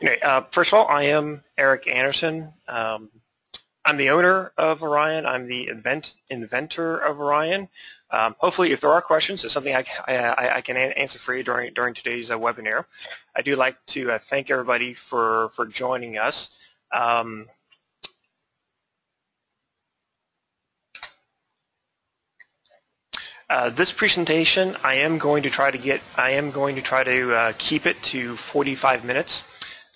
Anyway, first of all, I am Eric Anderson. I'm the owner of Orion. I'm the inventor of Orion. Hopefully, if there are questions, it's something I can answer for you during today's webinar. I do like to thank everybody for joining us. This presentation, I am going to try to keep it to 45 minutes.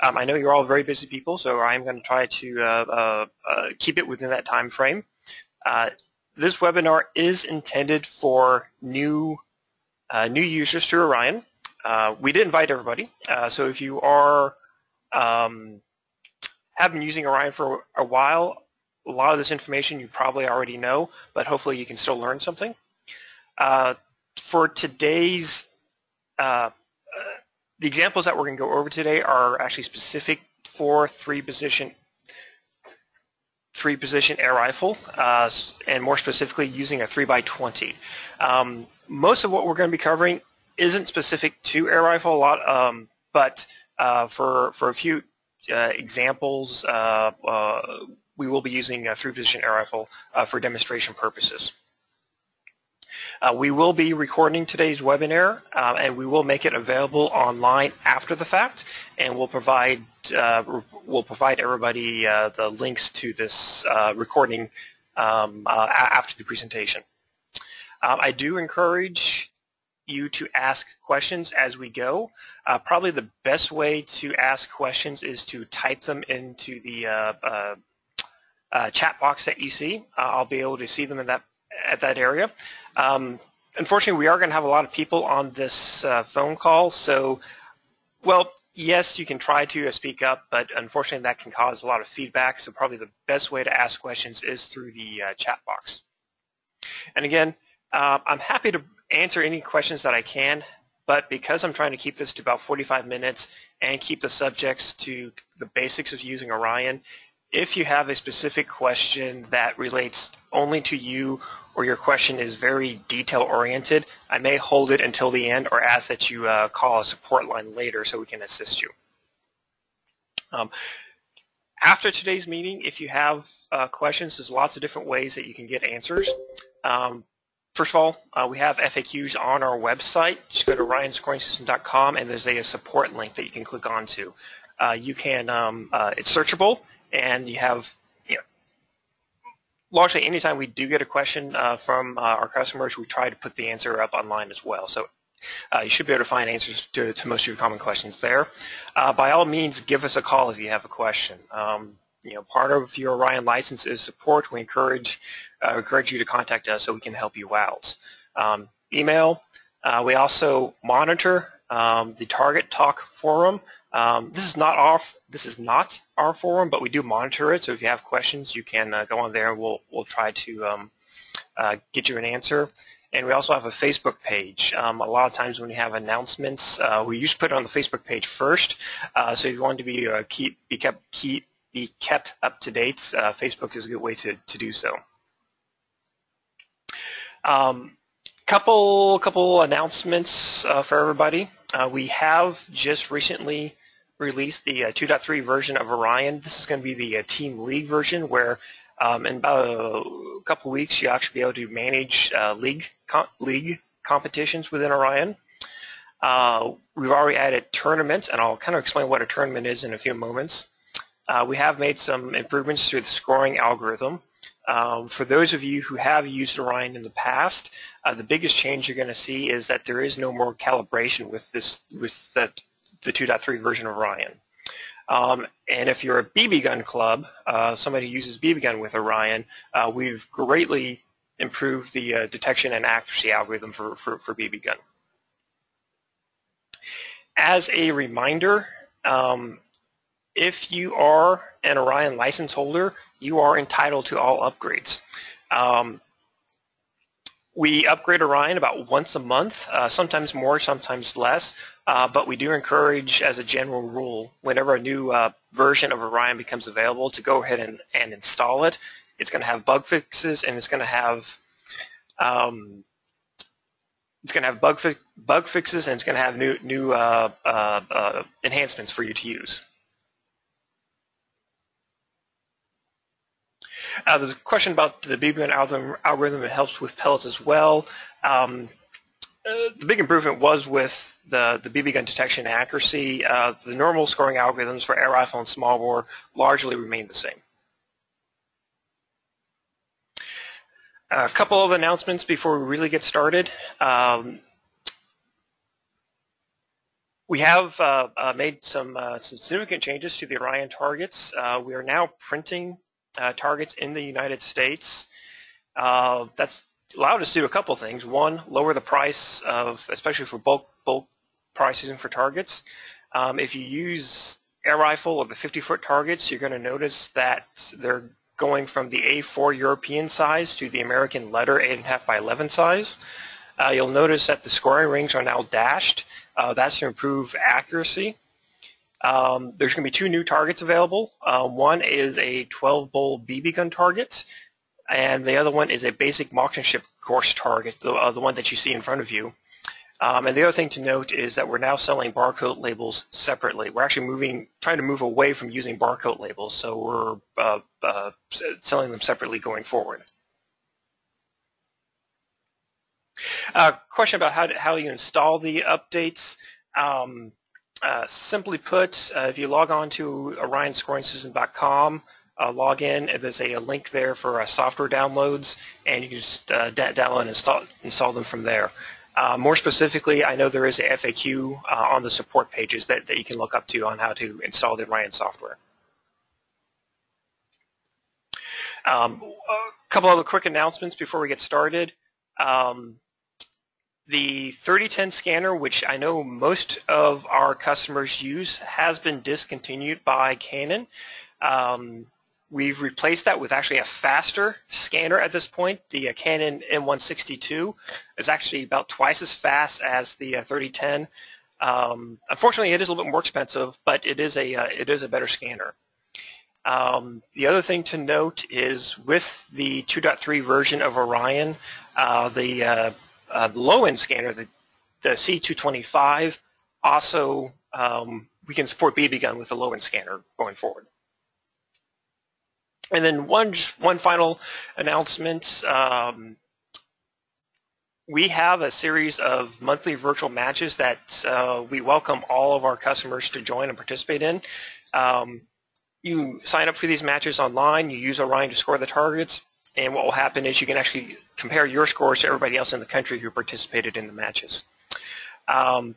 I know you're all very busy people, so I'm going to try to keep it within that time frame. This webinar is intended for new users to Orion. We did invite everybody, so if you are have been using Orion for a while, a lot of this information you probably already know, but hopefully you can still learn something. For today's, the examples that we're going to go over today are actually specific for three-position air rifle, and more specifically using a 3x20. Most of what we're going to be covering isn't specific to air rifle a lot, but for a few examples, we will be using a three-position air rifle for demonstration purposes. We will be recording today's webinar, and we will make it available online after the fact, and we'll provide everybody the links to this recording after the presentation. I do encourage you to ask questions as we go. Probably the best way to ask questions is to type them into the chat box that you see. I'll be able to see them in at that area. Unfortunately, we are going to have a lot of people on this phone call, so, well, yes, you can try to speak up, but unfortunately that can cause a lot of feedback, so probably the best way to ask questions is through the chat box. And again, I'm happy to answer any questions that I can, but because I'm trying to keep this to about 45 minutes and keep the subjects to the basics of using Orion, if you have a specific question that relates only to you or your question is very detail-oriented, I may hold it until the end or ask that you call a support line later so we can assist you. After today's meeting, if you have questions, there's lots of different ways that you can get answers. First of all, we have FAQs on our website. Just go to orionscoringsystem.com and there's a support link that you can click onto. You can, it's searchable, and you have, largely anytime we do get a question from our customers, we try to put the answer up online as well. So you should be able to find answers to most of your common questions there. By all means, give us a call if you have a question. Part of your Orion license is support. We encourage you to contact us so we can help you out. Email. We also monitor the Target Talk forum. This is not our forum, but we do monitor it. So if you have questions, you can go on there, and we'll try to get you an answer. And we also have a Facebook page. A lot of times when we have announcements, we usually put it on the Facebook page first. So if you want to be kept up to date, Facebook is a good way to do so. Couple announcements for everybody. We have just recently released the 2.3 version of Orion. This is going to be the Team League version, where in about a couple weeks you'll actually be able to manage league competitions within Orion. We've already added tournaments, and I'll kind of explain what a tournament is in a few moments. We have made some improvements to the scoring algorithm. For those of you who have used Orion in the past, the biggest change you're going to see is that there is no more calibration with the 2.3 version of Orion. And if you're a BB gun club, somebody who uses BB gun with Orion, we've greatly improved the detection and accuracy algorithm for BB gun. As a reminder, if you are an Orion license holder, you are entitled to all upgrades. We upgrade Orion about once a month, sometimes more, sometimes less, but we do encourage, as a general rule, whenever a new version of Orion becomes available, to go ahead and install it. It's going to have bug fixes, and it's going to have bug fixes, and it's going to have new enhancements for you to use. There's a question about the BB gun algorithm. It helps with pellets as well. The big improvement was with the BB gun detection accuracy. The normal scoring algorithms for air rifle and small bore largely remain the same. A couple of announcements before we really get started. We have made some significant changes to the Orion targets. We are now printing targets in the United States. That's allowed us to do a couple things. One, lower the price of, especially for bulk pricing for targets. If you use air rifle or the 50-foot targets, you're going to notice that they're going from the A4 European size to the American letter 8.5 by 11 size. You'll notice that the scoring rings are now dashed. That's to improve accuracy. There's going to be two new targets available. One is a 12-bowl BB gun target, and the other one is a basic marksmanship course target, the one that you see in front of you. And the other thing to note is that we're now selling barcode labels separately. We're actually trying to move away from using barcode labels, so we're selling them separately going forward. Question about how you install the updates. Simply put, if you log on to orionscoringsystem.com, log in, there's a link there for software downloads, and you can just download and install them from there. More specifically, I know there is a FAQ on the support pages that you can look up to on how to install the Orion software. A couple other quick announcements before we get started. The 3010 scanner, which I know most of our customers use, has been discontinued by Canon. We've replaced that with actually a faster scanner at this point. The Canon M162 is actually about twice as fast as the 3010. Unfortunately, it is a little bit more expensive, but it is a better scanner. The other thing to note is with the 2.3 version of Orion, the low-end scanner, the C225, also we can support BB gun with the low-end scanner going forward. And then one final announcement. We have a series of monthly virtual matches that we welcome all of our customers to join and participate in. You sign up for these matches online, you use Orion to score the targets, and what will happen is you can actually compare your scores to everybody else in the country who participated in the matches. And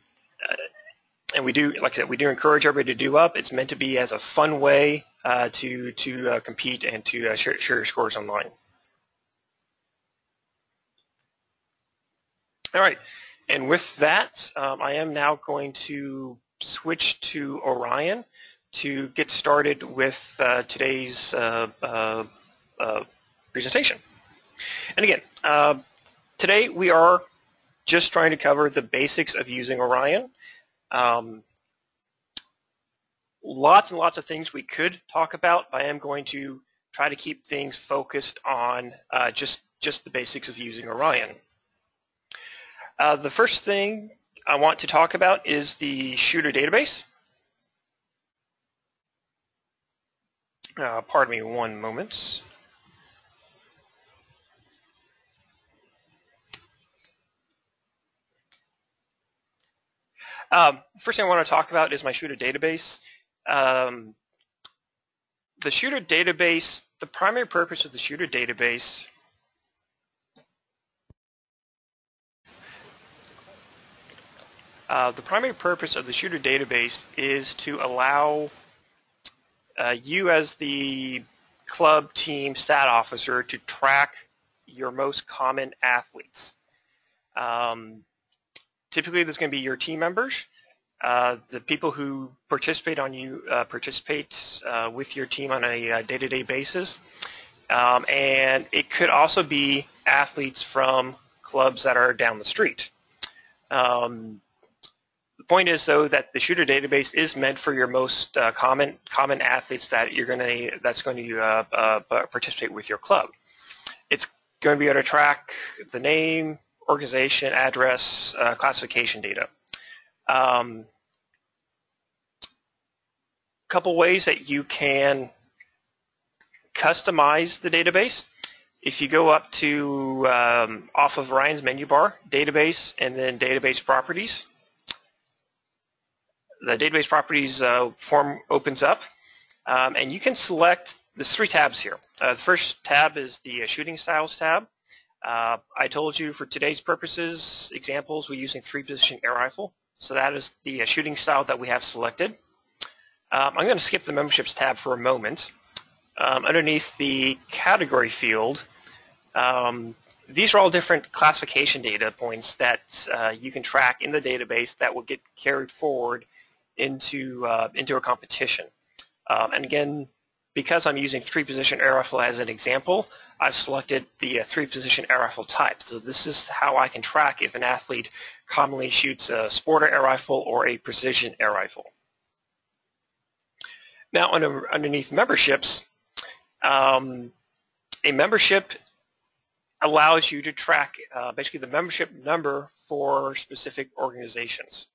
we do, like I said, we do encourage everybody to do up. It's meant to be as a fun way to compete and to share your scores online. All right, and with that, I am now going to switch to Orion to get started with today's presentation. And again, today we are just trying to cover the basics of using Orion. Lots and lots of things we could talk about, but I am going to try to keep things focused on just the basics of using Orion. The first thing I want to talk about is the shooter database. Pardon me one moment. First thing I want to talk about is my shooter database. The shooter database, the primary purpose of the shooter database is to allow you as the club team stat officer to track your most common athletes. Typically, there's going to be your team members, the people who participate with your team on a day-to-day basis, and it could also be athletes from clubs that are down the street. The point is, though, that the shooter database is meant for your most common athletes that's going to participate with your club. It's going to be able to track the name, organization, address, classification data. Couple ways that you can customize the database, if you go up to off of Orion's menu bar, Database, and then Database Properties, the Database Properties form opens up, and you can select, there's 3 tabs here. The first tab is the Shooting Styles tab. I told you for today's purposes, examples, we're using 3-position air rifle, so that is the shooting style that we have selected. I'm going to skip the Memberships tab for a moment. Underneath the category field, these are all different classification data points that you can track in the database that will get carried forward into a competition. And again, because I'm using 3-position air rifle as an example, I've selected the 3-position air rifle type. So this is how I can track if an athlete commonly shoots a sporter air rifle or a precision air rifle. Now, underneath memberships, a membership allows you to track basically the membership number for specific organizations.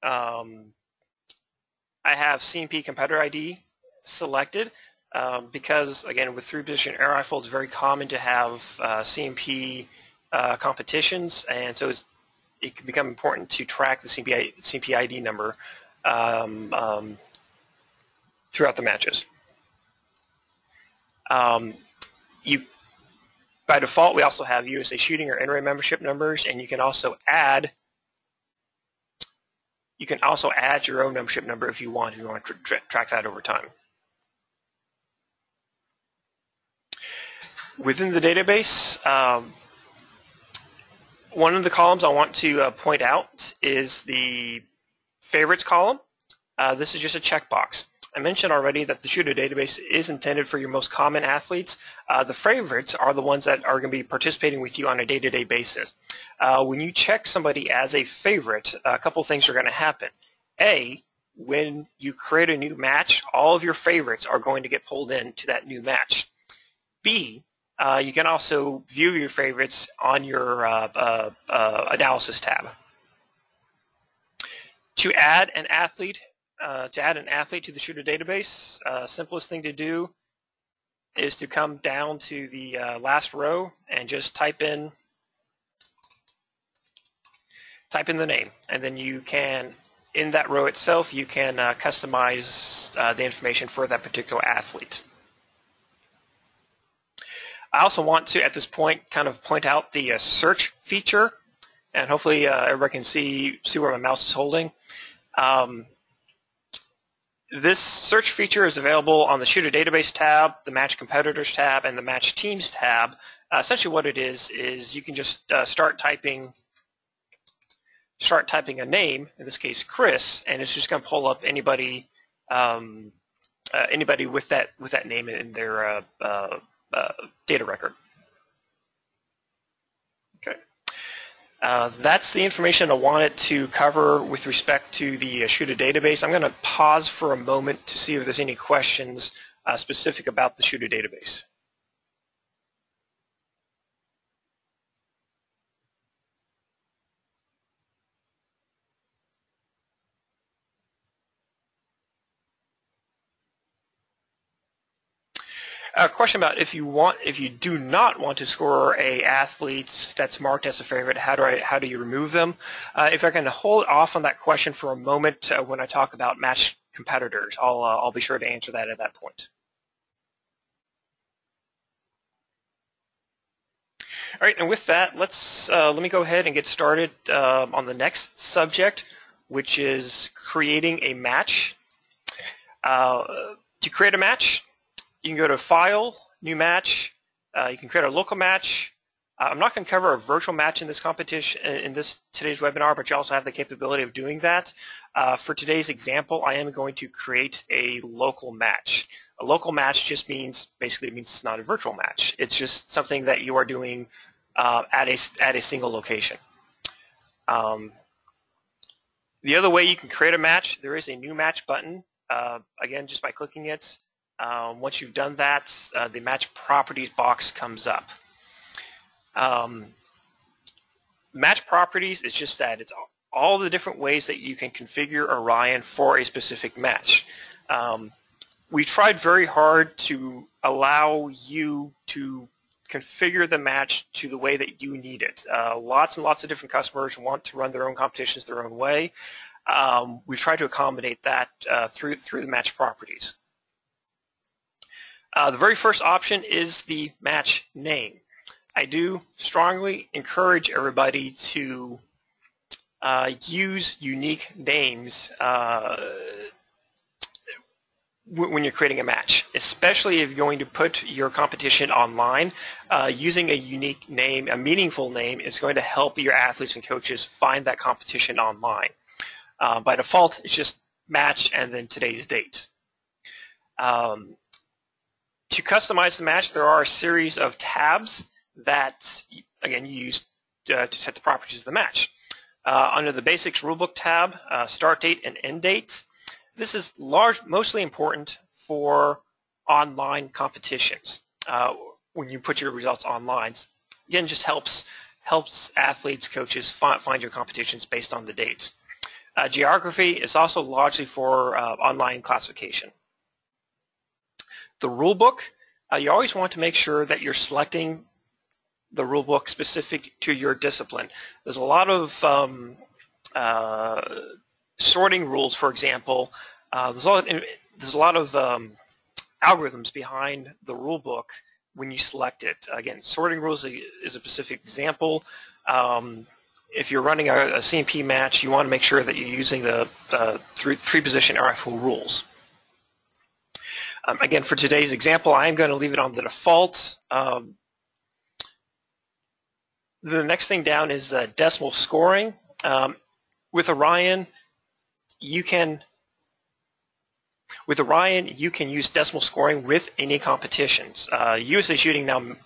I have CMP competitor ID selected because, again, with 3-position air rifle, it's very common to have CMP competitions, and so it can become important to track the CMP ID number throughout the matches. By default, we also have USA Shooting or NRA membership numbers, and you can also add your own membership number if you want to track that over time. Within the database, one of the columns I want to point out is the favorites column. This is just a checkbox. I mentioned already that the shooter database is intended for your most common athletes. The favorites are the ones that are going to be participating with you on a day-to-day basis. When you check somebody as a favorite, a couple things are going to happen. A, when you create a new match, all of your favorites are going to get pulled into that new match. B, you can also view your favorites on your analysis tab. To add an athlete to the shooter database, simplest thing to do is to come down to the last row and just type in the name, and then you can, in that row itself, you can customize the information for that particular athlete. I also want to, at this point, kind of point out the search feature, and hopefully everybody can see where my mouse is holding. This search feature is available on the Shooter Database tab, the Match Competitors tab, and the Match Teams tab. Essentially what it is you can just start typing a name, in this case Chris, and it's just going to pull up anybody with that name in their data record. Okay. That's the information I wanted to cover with respect to the shooter database. I'm going to pause for a moment to see if there's any questions specific about the shooter database. A question about if you do not want to score a athlete that's marked as a favorite, how do you remove them? If I can hold off on that question for a moment when I talk about match competitors, I'll be sure to answer that at that point. All right, and with that, let me go ahead and get started on the next subject, which is creating a match. To create a match, you can go to File, New Match. You can create a local match. I'm not going to cover a virtual match in this competition in today's webinar, but you also have the capability of doing that. For today's example, I am going to create a local match. A local match just basically means it's not a virtual match. It's just something that you are doing at a single location. The other way you can create a match, there is a New Match button. Again, just by clicking it. Once you've done that, the match properties box comes up. Match properties is just that. It's all the different ways that you can configure Orion for a specific match. we tried very hard to allow you to configure the match to the way that you need it. Lots and lots of different customers want to run their own competitions their own way. We've tried to accommodate that through the match properties. The very first option is the match name. I do strongly encourage everybody to use unique names when you're creating a match, especially if you're going to put your competition online. Using a unique name, a meaningful name, is going to help your athletes and coaches find that competition online. By default, it's just match and then today's date. To customize the match, there are a series of tabs that, again, you use to set the properties of the match. Under the Basics Rulebook tab, start date and end date. This is mostly important for online competitions. When you put your results online, again, just helps athletes, coaches find your competitions based on the dates. Geography is also largely for online classification. The rulebook, you always want to make sure that you're selecting the rulebook specific to your discipline. There's a lot of sorting rules, for example. There's a lot of algorithms behind the rulebook when you select it. Again, sorting rules is a specific example. If you're running a CMP match, you want to make sure that you're using the three-position rifle rules. Again, for today's example, I'm going to leave it on the default. The next thing down is decimal scoring. With Orion, you can use decimal scoring with any competitions. USA Shooting now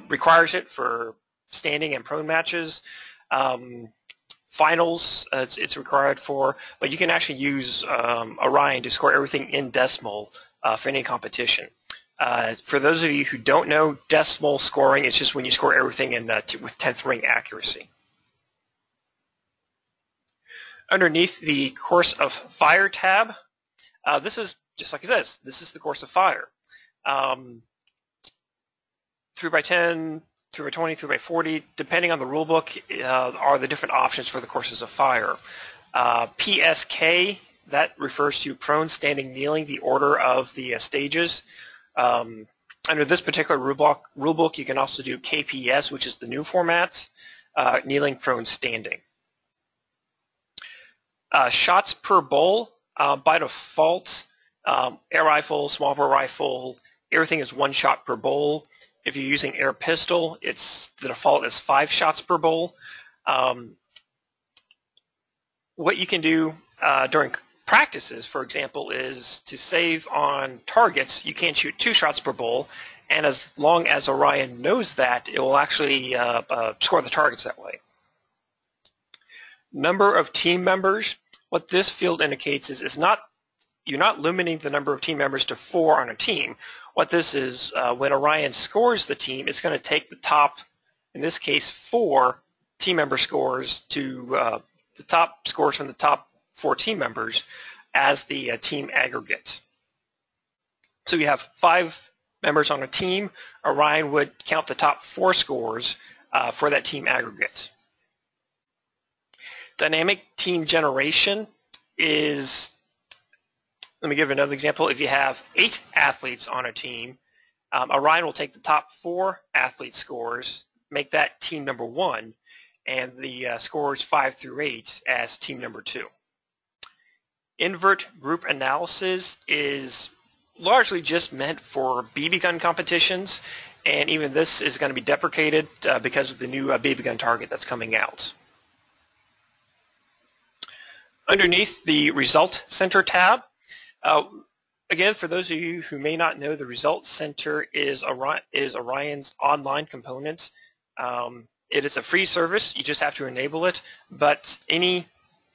requires it for standing and prone matches. Finals, it's required for, but you can actually use Orion to score everything in decimal for any competition. For those of you who don't know, decimal scoring is just when you score everything in with 10th ring accuracy. Underneath the Course of Fire tab, this is, just like it says, this is the Course of Fire. 3x10, 3x20, 3x40, depending on the rulebook, are the different options for the Courses of Fire. PSK, that refers to prone, standing, kneeling, the order of the stages. Under this particular rulebook, you can also do KPS, which is the new format, kneeling, prone, standing. Shots per bowl, by default, air rifle, small bore rifle, everything is 1 shot per bowl. If you're using air pistol, the default is 5 shots per bowl. What you can do during practices, for example, is to save on targets. You can't shoot 2 shots per bowl, and as long as Orion knows that, it will actually score the targets that way. Number of team members. What this field indicates is you're not limiting the number of team members to 4 on a team. What this is, when Orion scores the team, it's going to take the top, in this case, 4 team member scores to the top scores from the top 4 team members as the team aggregate. So you have 5 members on a team. Orion would count the top 4 scores for that team aggregate. Dynamic team generation is, let me give another example. If you have 8 athletes on a team, Orion will take the top 4 athlete scores, make that team number 1, and the scores 5 through 8 as team number 2. Invert group analysis is largely just meant for BB gun competitions, and even this is going to be deprecated because of the new BB gun target that's coming out. Underneath the Result Center tab, again, for those of you who may not know, the Result Center is Orion's online component. It is a free service. You just have to enable it. But any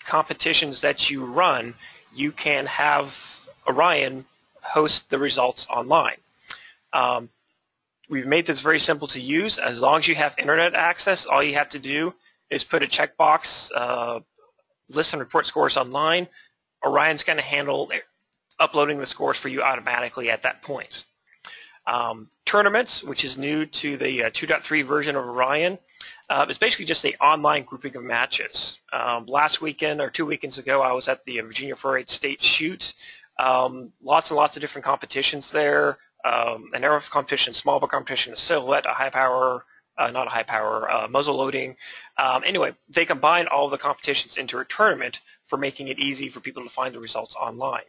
competitions that you run, you can have Orion host the results online. We've made this very simple to use. As long as you have internet access, all you have to do is put a checkbox, list and report scores online. Orion's going to handle uploading the scores for you automatically at that point. Tournaments, which is new to the 2.3 version of Orion, is basically just an online grouping of matches. Last weekend or 2 weekends ago, I was at the Virginia 4-H State Shoot. Lots and lots of different competitions there. An aerial competition, small boat competition, a silhouette, a high power, not a high power, muzzle loading. Anyway, they combine all of the competitions into a tournament for making it easy for people to find the results online.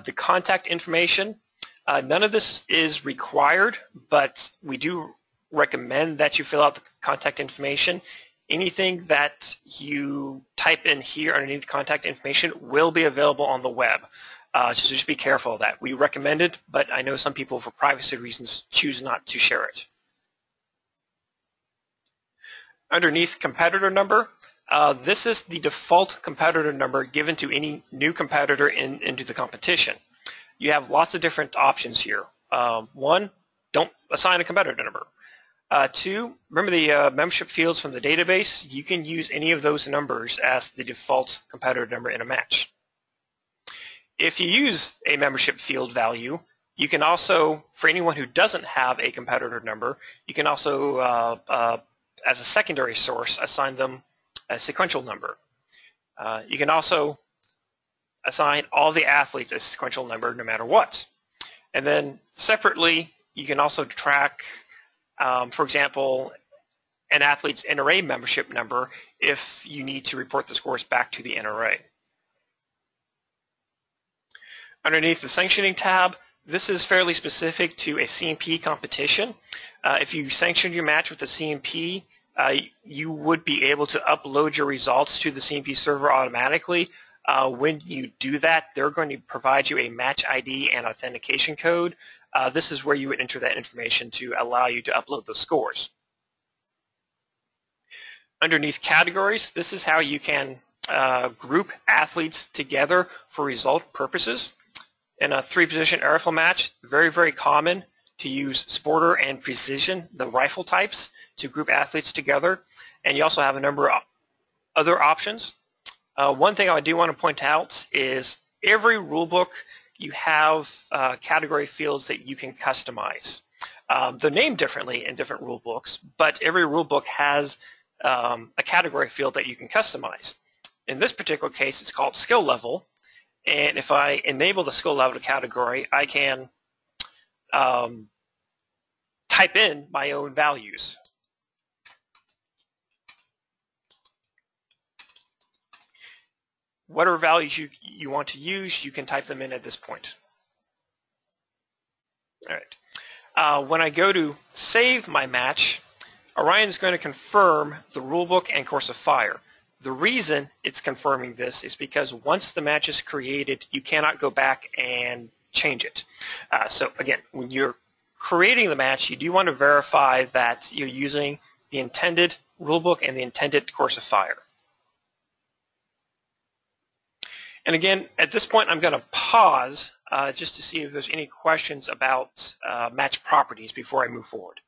The contact information, none of this is required, but we do recommend that you fill out the contact information. Anything that you type in here underneath the contact information will be available on the web. So just be careful of that. We recommend it, but I know some people, for privacy reasons, choose not to share it. Underneath competitor number, this is the default competitor number given to any new competitor into the competition. You have lots of different options here. One, don't assign a competitor number. Two, remember the membership fields from the database? You can use any of those numbers as the default competitor number in a match. If you use a membership field value, you can also, for anyone who doesn't have a competitor number, you can also, as a secondary source, assign them a sequential number. You can also assign all the athletes a sequential number no matter what. And then separately, you can also track, for example, an athlete's NRA membership number if you need to report the scores back to the NRA. Underneath the sanctioning tab, this is fairly specific to a CMP competition. If you sanction your match with the CMP, you would be able to upload your results to the CMP server automatically. When you do that, they're going to provide you a match ID and authentication code. This is where you would enter that information to allow you to upload the scores. Underneath categories, this is how you can group athletes together for result purposes. In a 3-position air rifle match, very, very common to use sporter and precision, the rifle types, to group athletes together. And you also have a number of other options. One thing I do want to point out is every rulebook you have category fields that you can customize. They're named differently in different rulebooks, but every rulebook has a category field that you can customize. In this particular case, it's called skill level. And if I enable the skill level category, I can type in my own values. Whatever values you want to use, you can type them in at this point. All right. When I go to save my match, Orion is going to confirm the rulebook and course of fire. The reason it's confirming this is because once the match is created, you cannot go back and change it. So again, when you're creating the match, you do want to verify that you're using the intended rulebook and the intended course of fire. And again, at this point, I'm going to pause just to see if there's any questions about match properties before I move forward.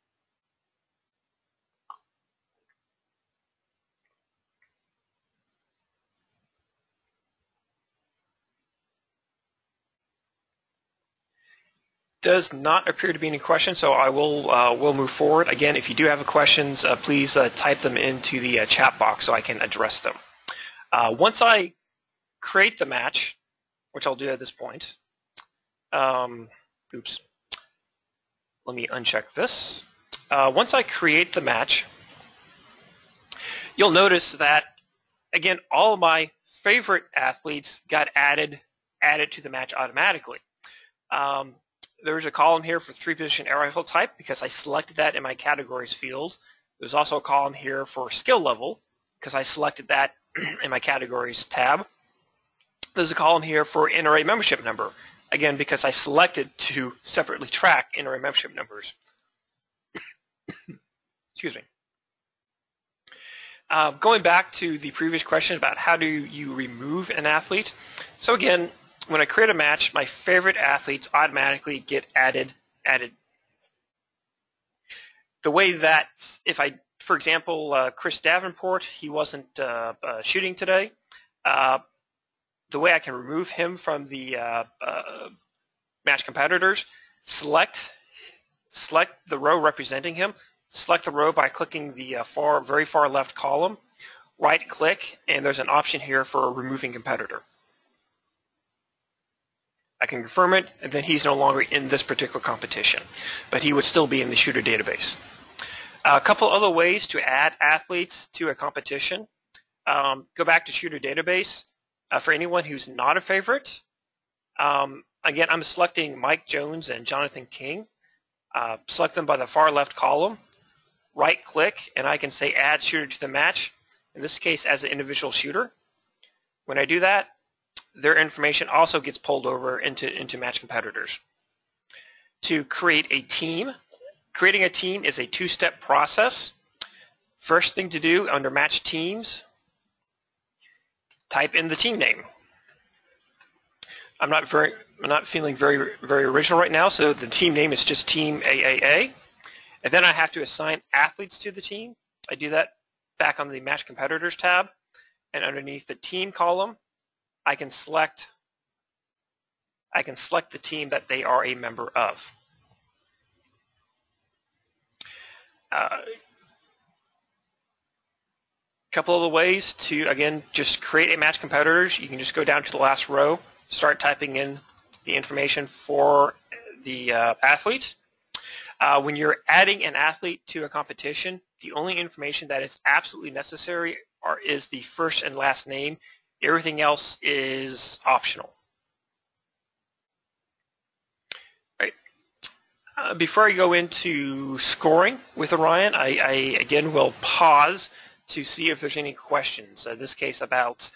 Does not appear to be any questions, so I will we'll move forward. Again, if you do have questions, please type them into the chat box so I can address them. Once I create the match, which I'll do at this point, oops, let me uncheck this. Once I create the match, you'll notice that, again, all of my favorite athletes got added to the match automatically. There's a column here for 3-position air rifle type because I selected that in my categories field. There's also a column here for skill level because I selected that in my categories tab. There's a column here for NRA membership number, again because I selected to separately track NRA membership numbers. Excuse me. Going back to the previous question about how do you remove an athlete. So again, when I create a match, my favorite athletes automatically get added. The way that if I, for example, Chris Davenport, he wasn't shooting today. the way I can remove him from the match competitors, select the row representing him, select the row by clicking the very far left column, right click, and there's an option here for removing competitor. I can confirm it, and then he's no longer in this particular competition, but he would still be in the shooter database. A couple other ways to add athletes to a competition. Go back to shooter database. For anyone who's not a favorite, again, I'm selecting Mike Jones and Jonathan King. Select them by the far left column, right click, and I can say add shooter to the match, in this case as an individual shooter. When I do that, their information also gets pulled over into match competitors. To create a team, creating a team is a two-step process. First thing to do under match teams, type in the team name. I'm not feeling very original right now, so the team name is just Team AAA. And then I have to assign athletes to the team. I do that back on the Match Competitors tab, and underneath the team column, I can select the team that they are a member of. Couple of the ways to, again, just create a match competitors. You can just go down to the last row, start typing in the information for the athlete. When you're adding an athlete to a competition, the only information that is absolutely necessary is the first and last name. Everything else is optional. Right. Before I go into scoring with Orion, I again will pause to see if there's any questions, in this case about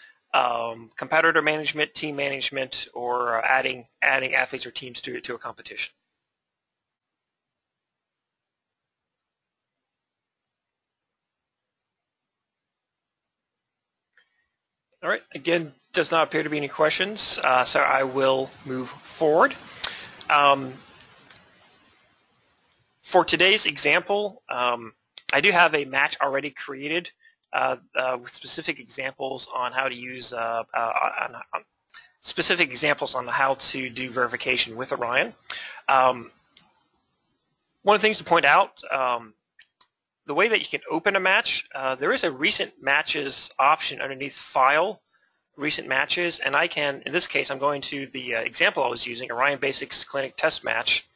competitor management, team management, or adding athletes or teams to a competition. All right, again, does not appear to be any questions, so I will move forward. For today's example, I do have a match already created with specific examples on how to use specific examples on how to do verification with Orion. One of the things to point out, the way that you can open a match, there is a recent matches option underneath File, Recent Matches, and I can, in this case, I'm going to the example I was using, Orion Basics Clinic Test Match.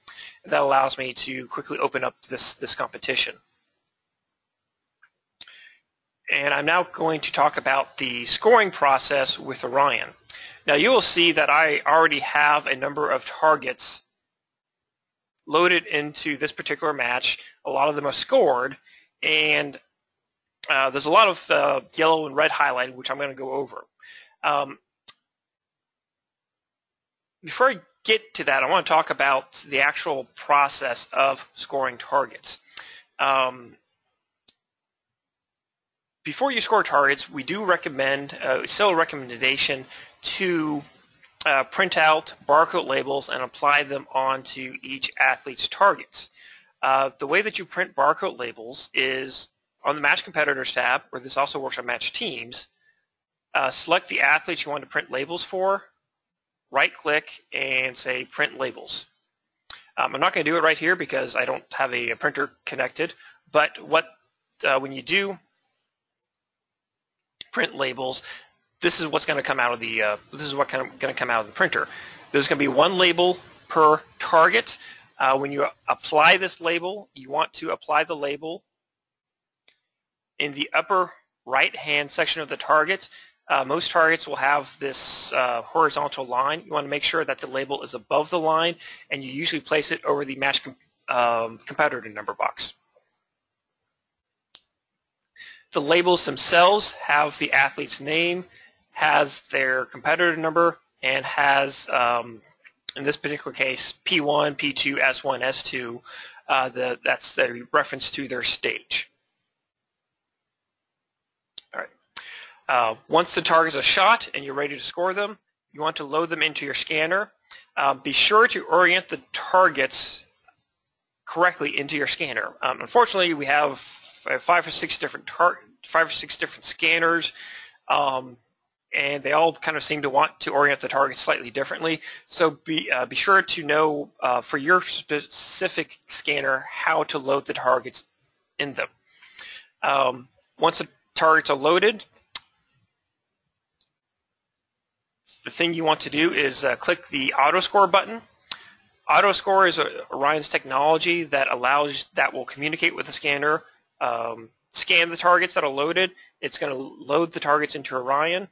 That allows me to quickly open up this competition. And I'm now going to talk about the scoring process with Orion. Now you will see that I already have a number of targets loaded into this particular match. A lot of them are scored, and there's a lot of yellow and red highlighted, which I'm going to go over. Before I get to that, I want to talk about the actual process of scoring targets. Before you score targets, we do recommend, still a recommendation to print out barcode labels and apply them onto each athlete's targets. The way that you print barcode labels is on the Match Competitors tab, where this also works on Match Teams. Select the athletes you want to print labels for, right-click, and say Print Labels. I'm not going to do it right here because I don't have a printer connected, but when you do print labels, this is what's going to come out of the printer. There's going to be one label per target. When you apply this label, you want to apply the label in the upper right-hand section of the target. Most targets will have this horizontal line. You want to make sure that the label is above the line, and you usually place it over the match competitor number box. The labels themselves have the athlete's name, has their competitor number, and has, in this particular case, P1, P2, S1, S2. That's the reference to their stage. All right. Once the targets are shot and you're ready to score them, you want to load them into your scanner. Be sure to orient the targets correctly into your scanner. Unfortunately, we have 5 or 6 different scanners, and they all kind of seem to want to orient the target slightly differently. So be sure to know for your specific scanner how to load the targets in them. Once the targets are loaded, the thing you want to do is click the Auto Score button. Auto Score is Orion's technology that will communicate with the scanner, scan the targets that are loaded. It's going to load the targets into Orion.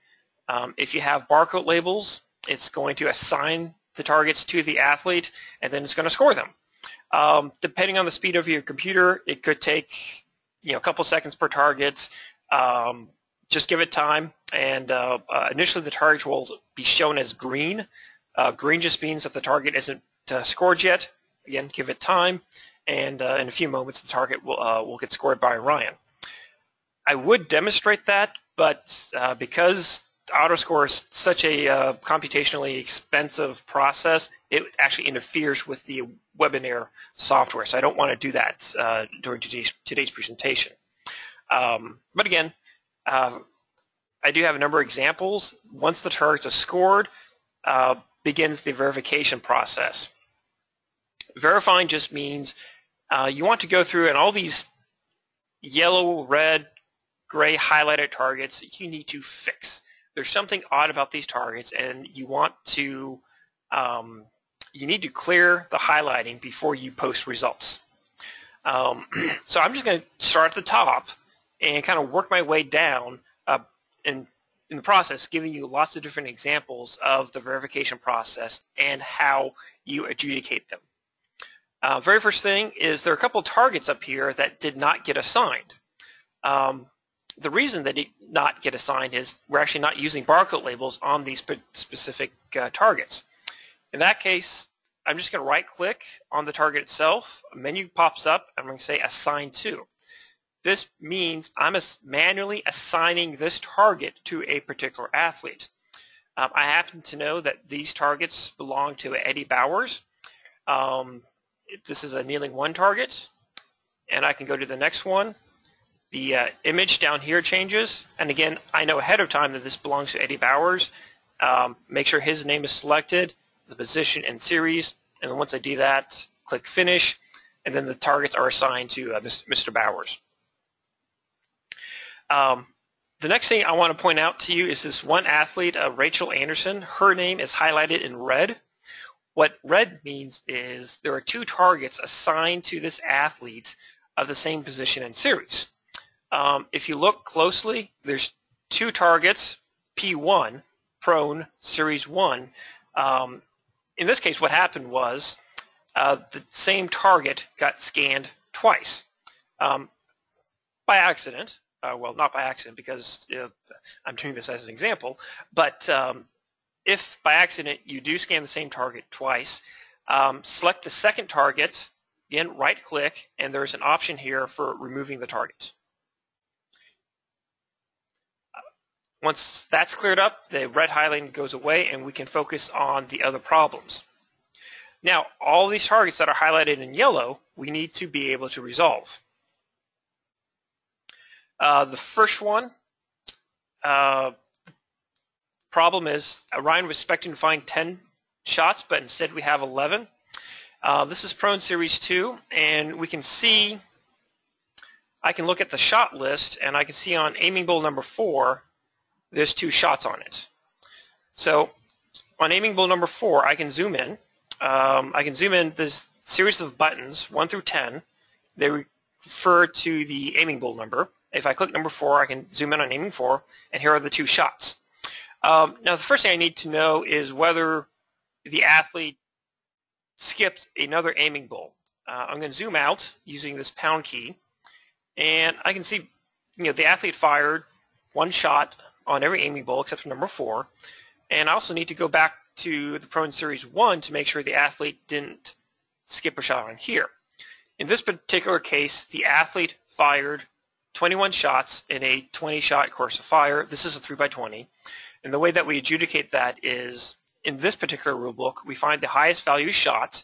If you have barcode labels, it's going to assign the targets to the athlete, and then it's going to score them. Depending on the speed of your computer, it could take a couple seconds per target. Just give it time, and initially the target will be shown as green. Green just means that the target isn't scored yet. Again, give it time, and in a few moments the target will get scored by Orion. I would demonstrate that, but because AutoScore is such a computationally expensive process, it actually interferes with the webinar software, so I don't want to do that during today's presentation. But again, I do have a number of examples. Once the targets are scored, begins the verification process. Verifying just means you want to go through and all these yellow, red, gray highlighted targets you need to fix. There's something odd about these targets, and you want to you need to clear the highlighting before you post results. So I'm just going to start at the top and kind of work my way down in the process, giving you lots of different examples of the verification process and how you adjudicate them. Very first thing is there are a couple of targets up here that did not get assigned. The reason they did not get assigned is we're actually not using barcode labels on these specific targets. In that case, I'm just going to right-click on the target itself. A menu pops up. I'm going to say Assign To. This means I'm manually assigning this target to a particular athlete. I happen to know that these targets belong to Eddie Bowers. This is a kneeling 1 target, and I can go to the next one. The image down here changes, and again, I know ahead of time that this belongs to Eddie Bowers. Make sure his name is selected, the position and series, and then once I do that, click Finish, and then the targets are assigned to Mr. Bowers. The next thing I want to point out to you is this one athlete, Rachel Anderson. Her name is highlighted in red. What red means is there are 2 targets assigned to this athlete of the same position and series. If you look closely, there's 2 targets, P1, prone, series 1. In this case, what happened was the same target got scanned twice by accident. Well, not by accident because I'm doing this as an example, but if by accident you do scan the same target twice, select the second target, again right-click, and there's an option here for removing the target. Once that's cleared up, the red highlighting goes away and we can focus on the other problems. Now, all these targets that are highlighted in yellow, we need to be able to resolve. The first one, problem is Orion was expecting to find 10 shots, but instead we have 11. This is prone series 2, and we can see, I can look at the shot list, and I can see on aiming bowl number 4, there's 2 shots on it. So on aiming bowl number 4, I can zoom in. I can zoom in this series of buttons, 1 through 10. They refer to the aiming bowl number. If I click number 4, I can zoom in on aiming 4, and here are the 2 shots. Now, the first thing I need to know is whether the athlete skipped another aiming bowl. I'm going to zoom out using this pound key, and I can see, the athlete fired 1 shot on every aiming bowl except for number 4, and I also need to go back to the prone series 1 to make sure the athlete didn't skip a shot on here. In this particular case, the athlete fired 21 shots in a 20-shot course of fire. This is a 3x20. And the way that we adjudicate that is, in this particular rulebook, we find the highest value shot.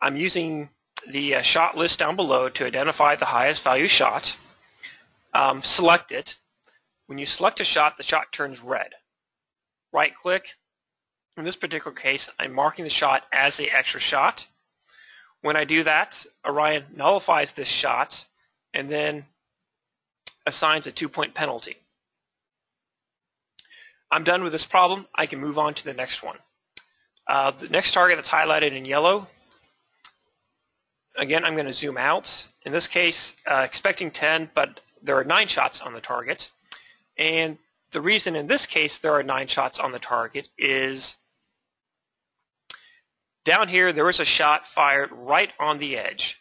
I'm using the shot list down below to identify the highest value shot. Select it. When you select a shot, the shot turns red. right-click. In this particular case, I'm marking the shot as an extra shot. When I do that, Orion nullifies this shot and then assigns a 2-point penalty. I'm done with this problem. I can move on to the next one. The next target that's highlighted in yellow, again, I'm going to zoom out. In this case, expecting 10, but there are 9 shots on the target. And the reason in this case there are 9 shots on the target is down here there was a shot fired right on the edge.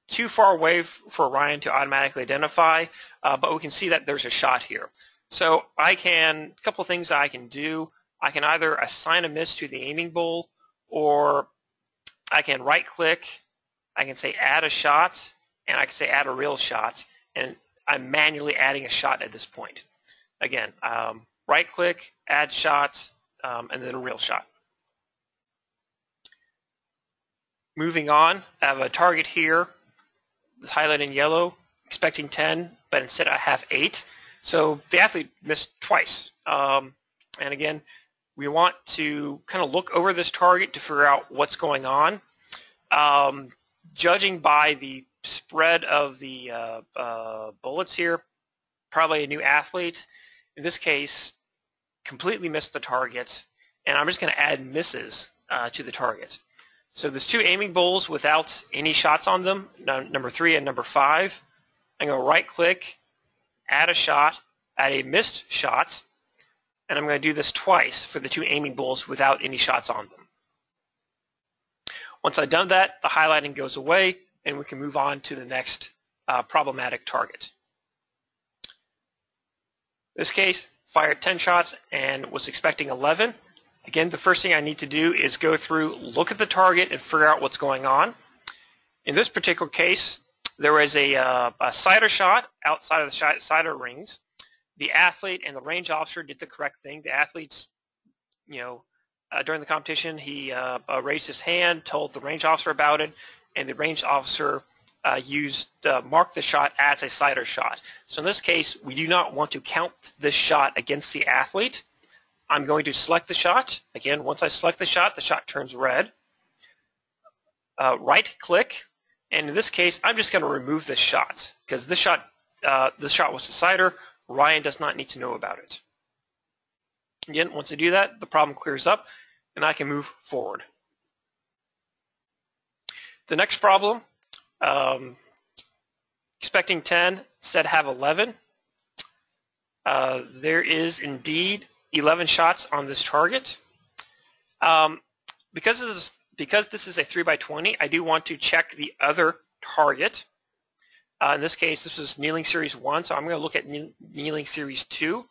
Too far away for Orion to automatically identify, but we can see that there's a shot here. So a couple of things I can do. I can either assign a miss to the aiming bowl, or I can right-click, I can say add a shot, and I can say add a real shot, and I'm manually adding a shot at this point. Again, right-click, add shot, and then a real shot. Moving on, I have a target here, it's highlighted in yellow, expecting 10, but instead I have 8. So the athlete missed twice. And again, we want to kind of look over this target to figure out what's going on. Judging by the spread of the bullets here, probably a new athlete. In this case, completely missed the target, and I'm just going to add misses to the target. So there's 2 aiming bowls without any shots on them, number 3 and number 5. I'm going to right-click, add a shot, add a missed shot, and I'm going to do this twice for the 2 aiming bowls without any shots on them. Once I've done that, the highlighting goes away, and we can move on to the next problematic target. In this case, fired 10 shots and was expecting 11. Again, the first thing I need to do is go through, look at the target, and figure out what's going on. In this particular case, there was a sighter shot outside of the sighter rings. The athlete and the range officer did the correct thing. The athlete's, during the competition, he raised his hand, told the range officer about it, and the range officer marked the shot as a sighter shot. So in this case, we do not want to count this shot against the athlete. I'm going to select the shot. Again, once I select the shot turns red. Right-click, and in this case, I'm just going to remove this shot because this shot was a sighter. Orion does not need to know about it. Again, once I do that, the problem clears up, and I can move forward. The next problem, expecting 10, said have 11. There is indeed 11 shots on this target. Because this is a 3x20, I do want to check the other target. In this case, this is Kneeling Series 1, so I'm going to look at Kneeling Series 2.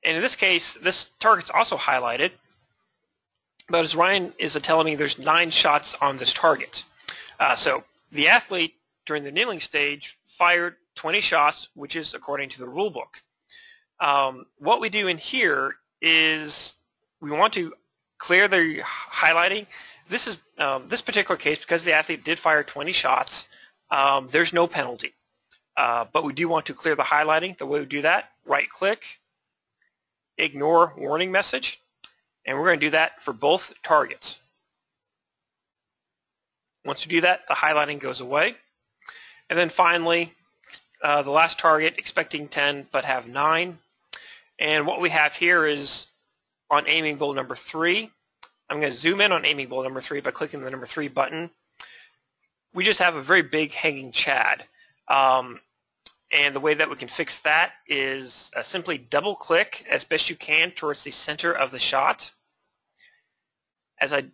And in this case, this target's also highlighted, but as Ryan is telling me, there's 9 shots on this target. So the athlete, during the kneeling stage, fired 20 shots, which is according to the rule book. What we do in here is we want to clear the highlighting. This is this particular case, because the athlete did fire 20 shots, there's no penalty. But we do want to clear the highlighting. The way we do that, right-click, ignore warning message, and we're going to do that for both targets. Once we do that, the highlighting goes away. And then finally, the last target, expecting 10 but have 9. And what we have here is on aiming bowl number 3. I'm going to zoom in on aiming bowl number 3 by clicking the number 3 button. We just have a very big hanging chad. And the way that we can fix that is simply double-click as best you can towards the center of the shot, as I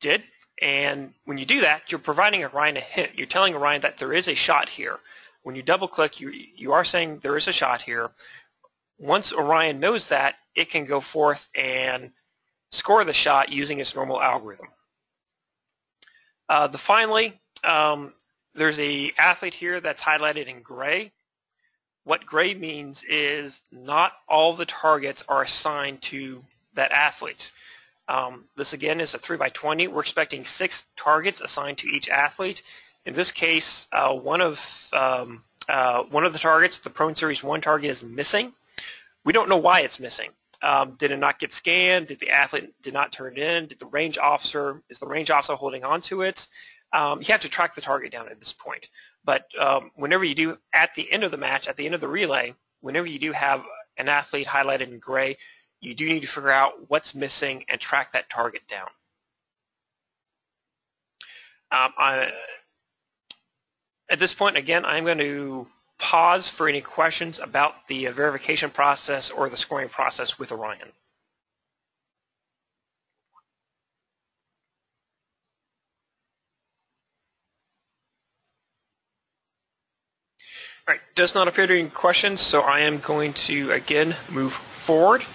did. And when you do that, you're providing Orion a hint. You're telling Orion that there is a shot here. When you double-click, you are saying there is a shot here. Once Orion knows that, it can go forth and score the shot using its normal algorithm. Finally, there's an athlete here that's highlighted in gray. What gray means is not all the targets are assigned to that athlete. This again is a 3x20. We're expecting 6 targets assigned to each athlete. In this case, one of the targets, the Prone Series 1 target, is missing. We don't know why it's missing. Did it not get scanned? Did the athlete did not turn it in? Did the range officer, is the range officer holding on to it? You have to track the target down at this point. But whenever you do, at the end of the match, at the end of the relay, whenever you do have an athlete highlighted in gray, you do need to figure out what's missing and track that target down. At this point, again, I'm going to pause for any questions about the verification process or the scoring process with Orion. All right, does not appear to be any questions, so I am going to, again, move forward.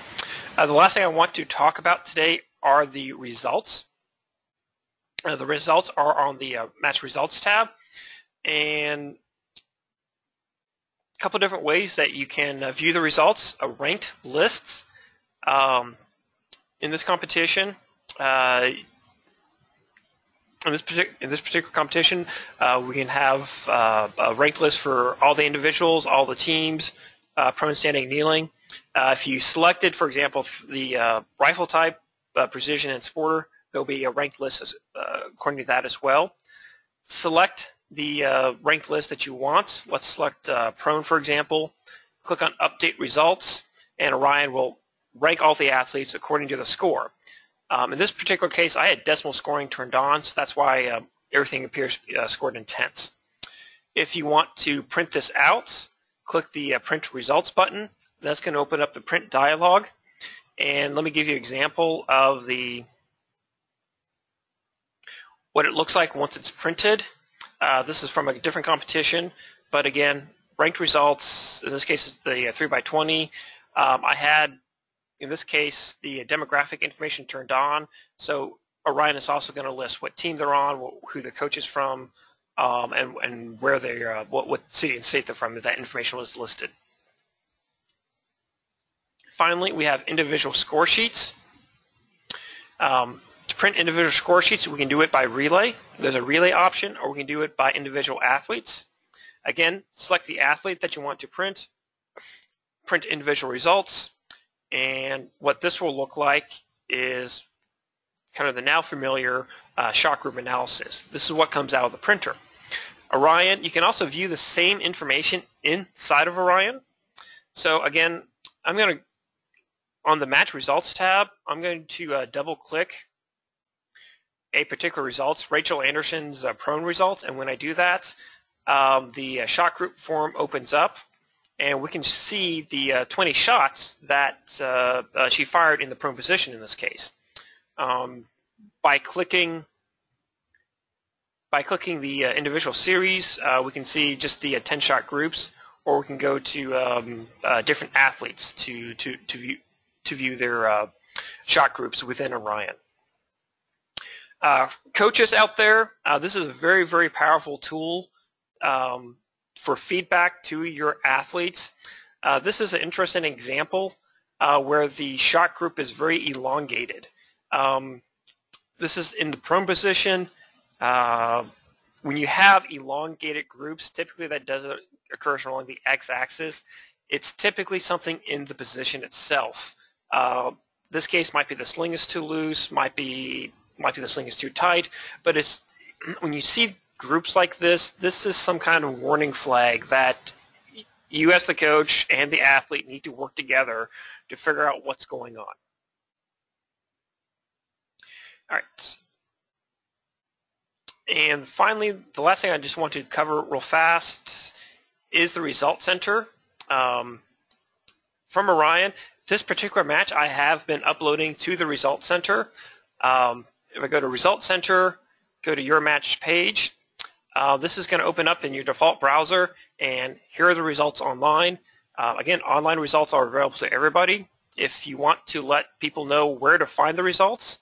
The last thing I want to talk about today are the results. The results are on the Match Results tab, and a couple of different ways that you can view the results. Ranked lists. In this competition, in this particular competition, we can have a ranked list for all the individuals, all the teams, prone, standing, kneeling. If you selected, for example, the rifle type, precision, and sporter, there'll be a ranked list according to that as well. Select the ranked list that you want. Let's select prone, for example. Click on Update Results, and Orion will rank all the athletes according to the score. In this particular case, I had decimal scoring turned on, so that's why everything appears scored in tenths. If you want to print this out, click the Print Results button. That's going to open up the print dialog. And let me give you an example of what it looks like once it's printed. This is from a different competition, but again, ranked results, in this case it's the 3x20. I had, in this case, the demographic information turned on, so Orion is also going to list what team they're on, who the coach is from, and where they're, what city and state they're from. That information was listed. Finally, we have individual score sheets. To print individual score sheets, we can do it by relay. There's a relay option, or we can do it by individual athletes. Again, select the athlete that you want to print individual results, and what this will look like is kind of the now familiar shot group analysis. This is what comes out of the printer. Orion, you can also view the same information inside of Orion. So again, I'm going to, on the Match Results tab, I'm going to double-click a particular results, Rachel Anderson's prone results, and when I do that, the shot group form opens up, and we can see the 20 shots that she fired in the prone position in this case. By clicking the individual series, we can see just the 10-shot groups, or we can go to different athletes to view their shot groups within Orion. Coaches out there, this is a very, very powerful tool for feedback to your athletes. This is an interesting example where the shot group is very elongated. This is in the prone position. When you have elongated groups, typically that occurs along the x-axis. It's typically something in the position itself. This case might be the sling is too loose, might be the sling is too tight, but it's when you see groups like this, this is some kind of warning flag that you as the coach and the athlete need to work together to figure out what's going on. All right. And finally, the last thing I just want to cover real fast is the Result Center. From Orion, this particular match I have been uploading to the Result Center. If I go to Result Center, go to Your Match page, this is going to open up in your default browser, and here are the results online. Again, online results are available to everybody. If you want to let people know where to find the results,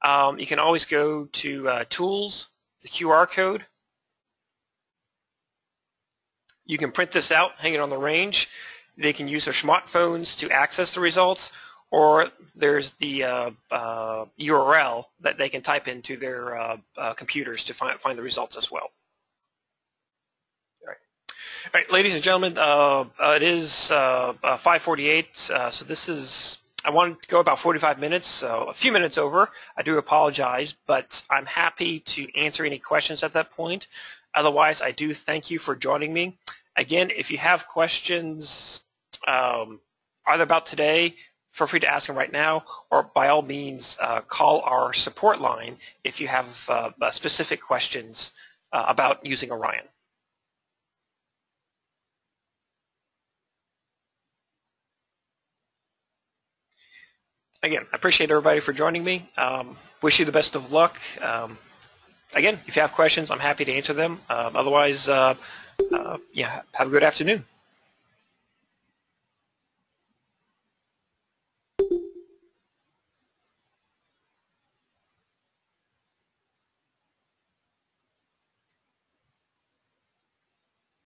you can always go to Tools, the QR code. You can print this out, hang it on the range. They can use their smartphones to access the results, or there's the URL that they can type into their computers to find the results as well. All right, ladies and gentlemen, it is 5:48, so this is I wanted to go about 45 minutes, so a few minutes over. I do apologize, but I'm happy to answer any questions at that point. Otherwise, I do thank you for joining me. Again, if you have questions either about today, feel free to ask them right now, or by all means, call our support line if you have specific questions about using Orion. Again, I appreciate everybody for joining me. Wish you the best of luck. Again, if you have questions, I'm happy to answer them. Otherwise, yeah, have a good afternoon.